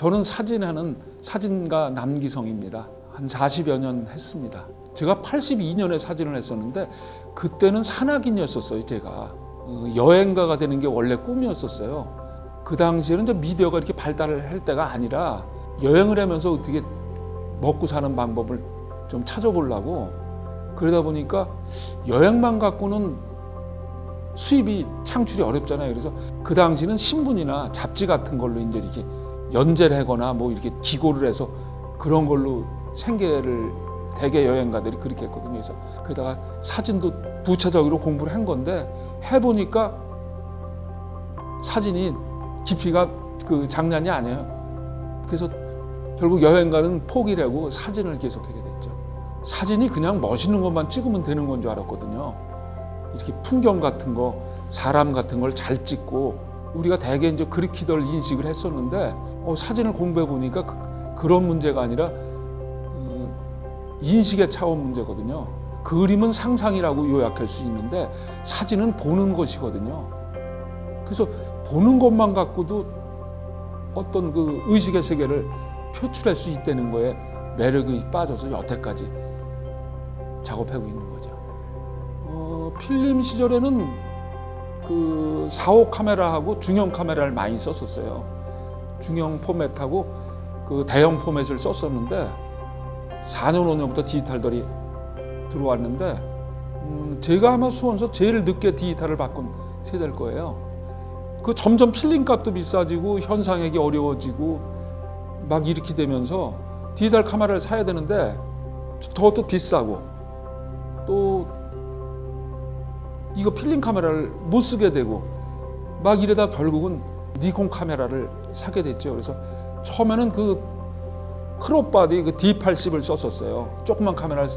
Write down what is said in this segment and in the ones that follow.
저는 사진하는 사진가 남기성입니다. 한 40여 년 했습니다. 제가 82년에 사진을 했었는데 그때는 산악인이었었어요. 제가 여행가가 되는 게 원래 꿈이었었어요. 그 당시에는 이제 미디어가 이렇게 발달을 할 때가 아니라 여행을 하면서 어떻게 먹고 사는 방법을 좀 찾아보려고, 그러다 보니까 여행만 갖고는 수입이 창출이 어렵잖아요. 그래서 그 당시는 신문이나 잡지 같은 걸로 이제 이렇게 연재를 하거나 뭐 이렇게 기고를 해서 그런 걸로 생계를 대개 여행가들이 그렇게 했거든요. 그래서 그러다가 사진도 부차적으로 공부를 한 건데 해보니까 사진이 깊이가 그 장난이 아니에요. 그래서 결국 여행가는 포기를 하고 사진을 계속하게 됐죠. 사진이 그냥 멋있는 것만 찍으면 되는 건 줄 알았거든요. 이렇게 풍경 같은 거, 사람 같은 걸 잘 찍고 우리가 대개 이제 그렇게들 인식을 했었는데 사진을 공부해 보니까 그런 문제가 아니라 인식의 차원 문제거든요. 그림은 상상이라고 요약할 수 있는데 사진은 보는 것이거든요. 그래서 보는 것만 갖고도 어떤 그 의식의 세계를 표출할 수 있다는 거에 매력이 빠져서 여태까지 작업하고 있는 거죠. 필름 시절에는 그 4호 카메라하고 중형 카메라를 많이 썼었어요. 중형 포맷하고 그 대형 포맷을 썼었는데 4년 5년부터 디지털들이 들어왔는데 제가 아마 수원서 제일 늦게 디지털을 바꾼 세대일 거예요. 그 점점 필름 값도 비싸지고 현상하기 어려워지고 막 이렇게 되면서 디지털 카메라를 사야 되는데 더 비싸고 또 이거 필름 카메라를 못 쓰게 되고 막 이러다 결국은 니콘 카메라를 사게 됐죠. 그래서 처음에는 그 크롭바디 그 D80을 썼었어요. 조그만 카메라를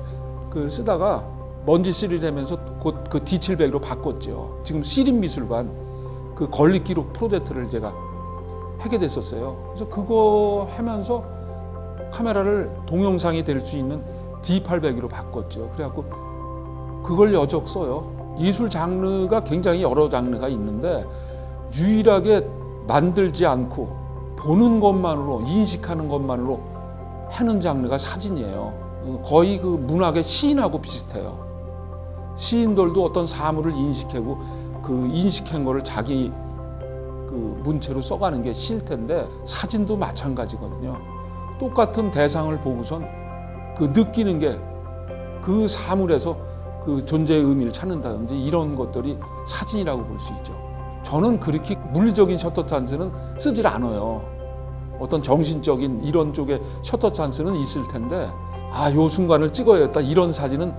쓰다가 먼지 시리즈 하면서 곧 그 D700으로 바꿨죠. 지금 시립미술관 그 건립기록 프로젝트를 제가 하게 됐었어요. 그래서 그거 하면서 카메라를 동영상이 될 수 있는 D800으로 바꿨죠. 그래갖고 그걸 여적 써요. 예술 장르가 굉장히 여러 장르가 있는데 유일하게 만들지 않고 보는 것만으로 인식하는 것만으로 하는 장르가 사진이에요. 거의 그 문학의 시인하고 비슷해요. 시인들도 어떤 사물을 인식하고 그 인식한 거를 자기 그 문체로 써가는 게 시일 텐데 사진도 마찬가지거든요. 똑같은 대상을 보고선 그 느끼는 게 그 사물에서 그 존재의 의미를 찾는다든지 이런 것들이 사진이라고 볼 수 있죠. 저는 그렇게 물리적인 셔터 찬스는 쓰질 않아요. 어떤 정신적인 이런 쪽에 셔터 찬스는 있을 텐데 요 순간을 찍어야겠다 이런 사진은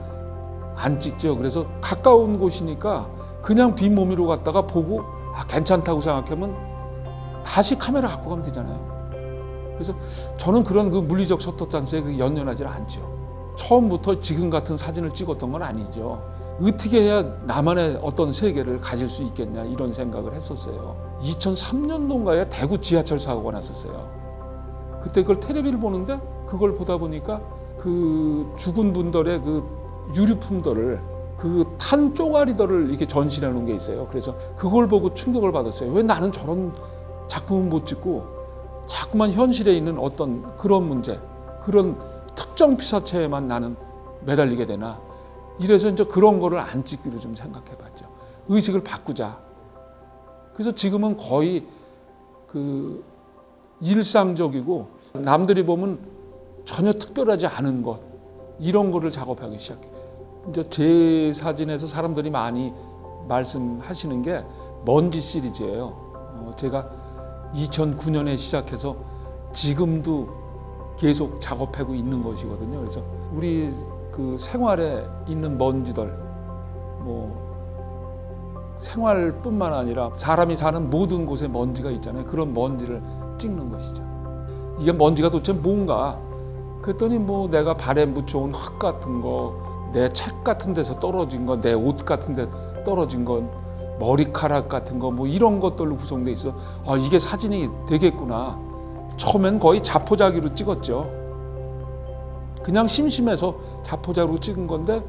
안 찍죠. 그래서 가까운 곳이니까 그냥 빈몸으로 갔다가 보고 괜찮다고 생각하면 다시 카메라 갖고 가면 되잖아요. 그래서 저는 그런 그 물리적 셔터 찬스에 연연하지 않죠. 처음부터 지금 같은 사진을 찍었던 건 아니죠. 어떻게 해야 나만의 어떤 세계를 가질 수 있겠냐 이런 생각을 했었어요. 2003년도인가에 대구 지하철 사고가 났었어요. 그때 그걸 텔레비를 보는데 그걸 보다 보니까 그 죽은 분들의 그 유류품들을 그 탄 쪼가리들을 이렇게 전시해 놓은 게 있어요. 그래서 그걸 보고 충격을 받았어요. 왜 나는 저런 작품은 못 찍고 자꾸만 현실에 있는 어떤 그런 문제, 그런 특정 피사체에만 나는 매달리게 되나. 이래서 이제 그런 거를 안 찍기로 좀 생각해 봤죠. 의식을 바꾸자. 그래서 지금은 거의 그 일상적이고 남들이 보면 전혀 특별하지 않은 것, 이런 거를 작업하기 시작해요. 이제 제 사진에서 사람들이 많이 말씀하시는 게 먼지 시리즈예요. 제가 2009년에 시작해서 지금도 계속 작업하고 있는 것이거든요. 그래서 우리 그 생활에 있는 먼지들, 뭐 생활뿐만 아니라 사람이 사는 모든 곳에 먼지가 있잖아요. 그런 먼지를 찍는 것이죠. 이게 먼지가 도대체 뭔가? 그랬더니 뭐 내가 발에 묻혀온 흙 같은 거, 내 책 같은 데서 떨어진 거, 내 옷 같은 데 떨어진 건, 머리카락 같은 거, 뭐 이런 것들로 구성돼 있어. 이게 사진이 되겠구나. 처음엔 거의 자포자기로 찍었죠. 그냥 심심해서 자포자기로 찍은 건데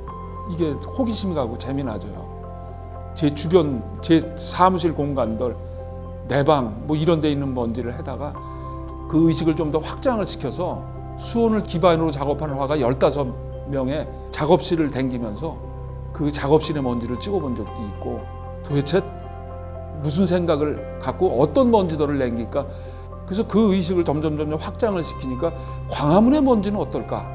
이게 호기심이 가고 재미나져요. 제 주변, 제 사무실 공간들, 내 방 뭐 이런 데 있는 먼지를 해다가 그 의식을 좀 더 확장을 시켜서 수온을 기반으로 작업하는 화가 15명의 작업실을 댕기면서 그 작업실의 먼지를 찍어본 적도 있고, 도대체 무슨 생각을 갖고 어떤 먼지들을 남길까. 그래서 그 의식을 점점 확장을 시키니까 광화문의 먼지는 어떨까,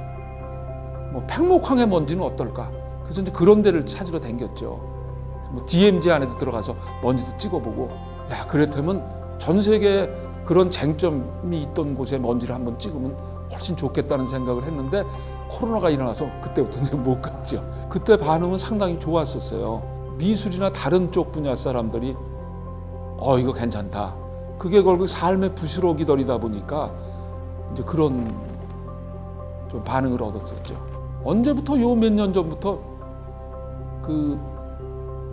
뭐 팽목항의 먼지는 어떨까. 그래서 이제 그런 데를 찾으러 댕겼죠. 뭐 DMZ 안에도 들어가서 먼지도 찍어보고, 야, 그렇다면 전 세계에 그런 쟁점이 있던 곳에 먼지를 한번 찍으면 훨씬 좋겠다는 생각을 했는데, 코로나가 일어나서 그때부터 이제 못 갔죠. 그때 반응은 상당히 좋았었어요. 미술이나 다른 쪽 분야 사람들이 이거 괜찮다. 그게 결국 삶의 부스러기들이다 보니까 이제 그런 좀 반응을 얻었었죠. 언제부터 요 몇 년 전부터 그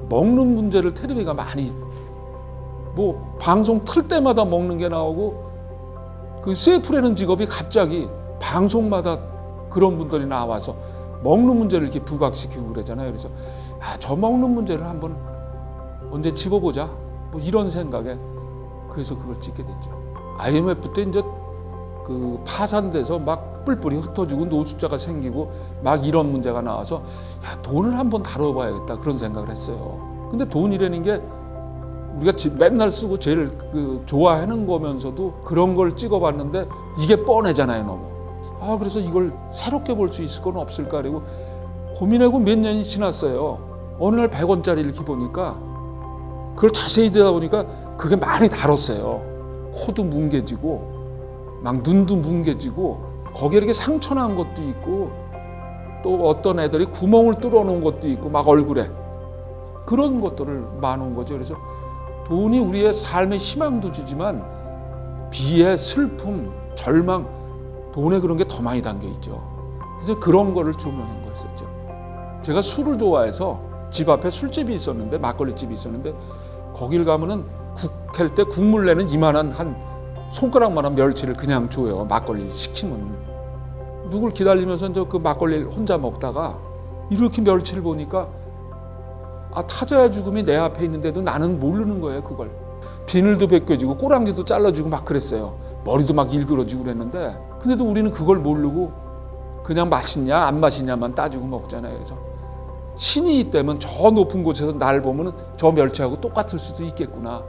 먹는 문제를 텔레비가 많이, 뭐 방송 틀 때마다 먹는 게 나오고, 그 셰프라는 직업이 갑자기 방송마다 그런 분들이 나와서 먹는 문제를 이렇게 부각시키고 그러잖아요. 그래서 저 먹는 문제를 한번 언제 집어보자, 뭐 이런 생각에 그래서 그걸 찍게 됐죠. IMF 때 이제 그 파산돼서 막 뿔뿔이 흩어지고 노숙자가 생기고 막 이런 문제가 나와서 돈을 한번 다뤄봐야겠다 그런 생각을 했어요. 근데 돈이라는 게 우리가 맨날 쓰고 제일 좋아하는 거면서도 그런 걸 찍어봤는데 이게 뻔하잖아요, 너무. 그래서 이걸 새롭게 볼 수 있을 건 없을까 그리고 고민하고 몇 년이 지났어요. 어느 날 100원짜리 이렇게 보니까 그걸 자세히 듣다 보니까 그게 많이 다뤘어요. 코도 뭉개지고 막 눈도 뭉개지고 거기에 이렇게 상처난 것도 있고 또 어떤 애들이 구멍을 뚫어 놓은 것도 있고 막 얼굴에 그런 것들을 많은 거죠. 그래서 돈이 우리의 삶의 희망도 주지만 비애, 슬픔, 절망, 돈에 그런 게 더 많이 담겨 있죠. 그래서 그런 거를 조명한 거였었죠. 제가 술을 좋아해서 집 앞에 술집이 있었는데, 막걸리집이 있었는데 거길 가면은 국 캘 때 국물 내는 이만한 한 손가락만한 멸치를 그냥 줘요. 막걸리 시키면. 누굴 기다리면서 이제 그 막걸리를 혼자 먹다가 이렇게 멸치를 보니까 타자의 죽음이 내 앞에 있는데도 나는 모르는 거예요, 그걸. 비늘도 벗겨지고 꼬랑지도 잘라주고 막 그랬어요. 머리도 막 일그러지고 그랬는데, 근데도 우리는 그걸 모르고 그냥 맛있냐 안 맛있냐만 따지고 먹잖아요. 그래서 신이 있다면 저 높은 곳에서 날 보면 저 멸치하고 똑같을 수도 있겠구나.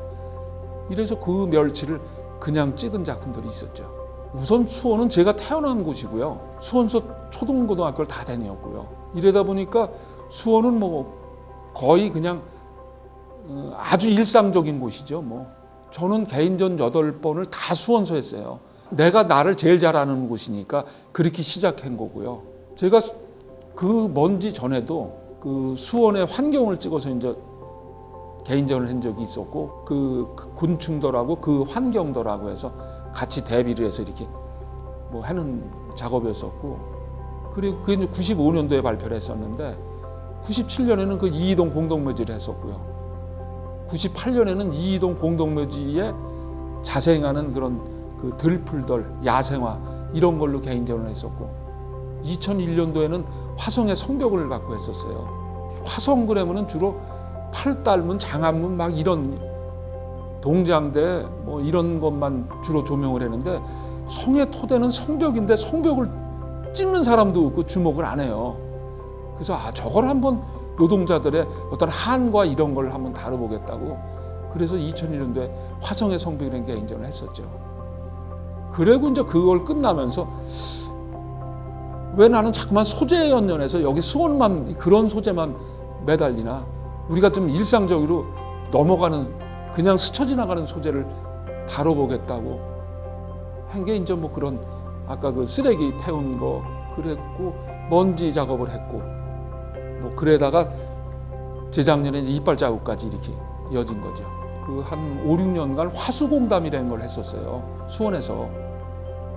이래서 그 멸치를 그냥 찍은 작품들이 있었죠. 우선 수원은 제가 태어난 곳이고요. 수원서 초등고등학교를 다 다녔고요. 이러다 보니까 수원은 뭐 거의 그냥 아주 일상적인 곳이죠. 뭐 저는 개인전 8번을 다 수원서 했어요. 내가 나를 제일 잘 아는 곳이니까 그렇게 시작한 거고요. 제가 그 먼지 전에도 그 수원의 환경을 찍어서 이제 개인전을 한 적이 있었고, 그 곤충들하고 그 환경들하고 해서 같이 대비를 해서 이렇게 뭐 하는 작업이었었고, 그리고 그게 이제 95년도에 발표를 했었는데 97년에는 그 이이동 공동묘지를 했었고요. 98년에는 이이동 공동묘지에 자생하는 그런 그 들풀들, 야생화 이런 걸로 개인전을 했었고, 2001년도에는 화성의 성벽을 갖고 했었어요. 화성 그러면은 주로 팔달문, 장안문 막 이런 동장대 뭐 이런 것만 주로 조명을 했는데, 성의 토대는 성벽인데 성벽을 찍는 사람도 없고 주목을 안 해요. 그래서 저걸 한번 노동자들의 어떤 한과 이런 걸 한번 다뤄보겠다고, 그래서 2001년도에 화성의 성벽이라는 개인전을 했었죠. 그리고 이제 그걸 끝나면서 왜 나는 자꾸만 소재에 연연해서 여기 수원만 그런 소재만 매달리나, 우리가 좀 일상적으로 넘어가는 그냥 스쳐 지나가는 소재를 다뤄보겠다고 한 게 이제 뭐 그런 아까 그 쓰레기 태운 거 그랬고, 먼지 작업을 했고, 뭐 그러다가 재작년에 이제 이빨 자국까지 이렇게 이어진 거죠. 그 한 5, 6년간 화수공담이라는 걸 했었어요. 수원에서.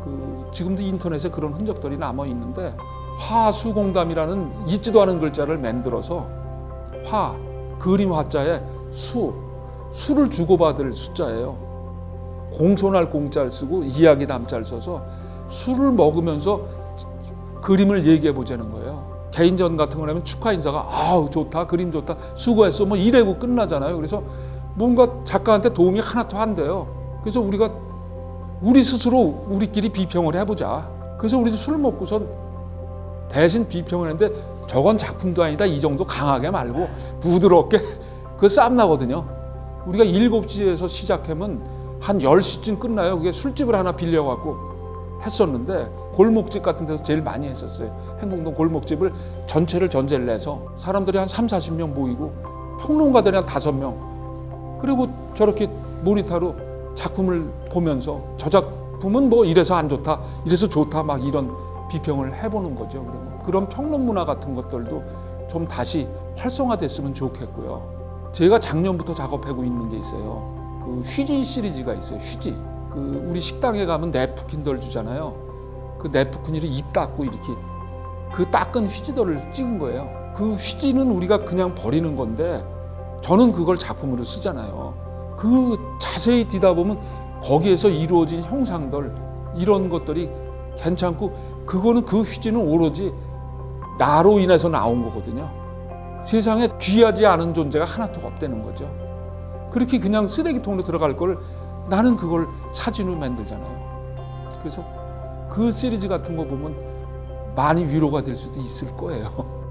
그 지금도 인터넷에 그런 흔적들이 남아 있는데, 화수공담이라는 있지도 않은 글자를 만들어서 그림 화자에 수를 주고받을 숫자예요. 공손할 공자를 쓰고 이야기 담자를 써서 술을 먹으면서 그림을 얘기해 보자는 거예요. 개인전 같은 거 하면 축하 인사가 좋다, 그림 좋다, 수고했어 뭐 이래고 끝나잖아요. 그래서 뭔가 작가한테 도움이 하나도 안 돼요. 그래서 우리가 우리 스스로 우리끼리 비평을 해보자. 그래서 우리도 술 먹고선 대신 비평을 했는데 저건 작품도 아니다. 이 정도 강하게 말고 부드럽게 그 싸움 나거든요. 우리가 7시에서 시작하면 한 10시쯤 끝나요. 그게 술집을 하나 빌려갖고 했었는데 골목집 같은 데서 제일 많이 했었어요. 행궁동 골목집을 전체를 전제를 내서 사람들이 한 3, 40명 모이고 평론가들이 한 5명 그리고 저렇게 모니터로 작품을 보면서 저 작품은 뭐 이래서 안 좋다 이래서 좋다 막 이런 비평을 해보는 거죠. 그리고 그런 평론 문화 같은 것들도 좀 다시 활성화됐으면 좋겠고요. 제가 작년부터 작업하고 있는 게 있어요. 그 휴지 시리즈가 있어요. 휴지. 그 우리 식당에 가면 냅킨들 주잖아요. 그 냅킨을 입 닦고 이렇게 그 닦은 휴지들을 찍은 거예요. 그 휴지는 우리가 그냥 버리는 건데 저는 그걸 작품으로 쓰잖아요. 그 자세히 뒤다 보면 거기에서 이루어진 형상들 이런 것들이 괜찮고 그거는 그 휴지는 오로지 나로 인해서 나온 거거든요. 세상에 귀하지 않은 존재가 하나도 없다는 거죠. 그렇게 그냥 쓰레기통으로 들어갈 걸 나는 그걸 사진으로 만들잖아요. 그래서 그 시리즈 같은 거 보면 많이 위로가 될 수도 있을 거예요.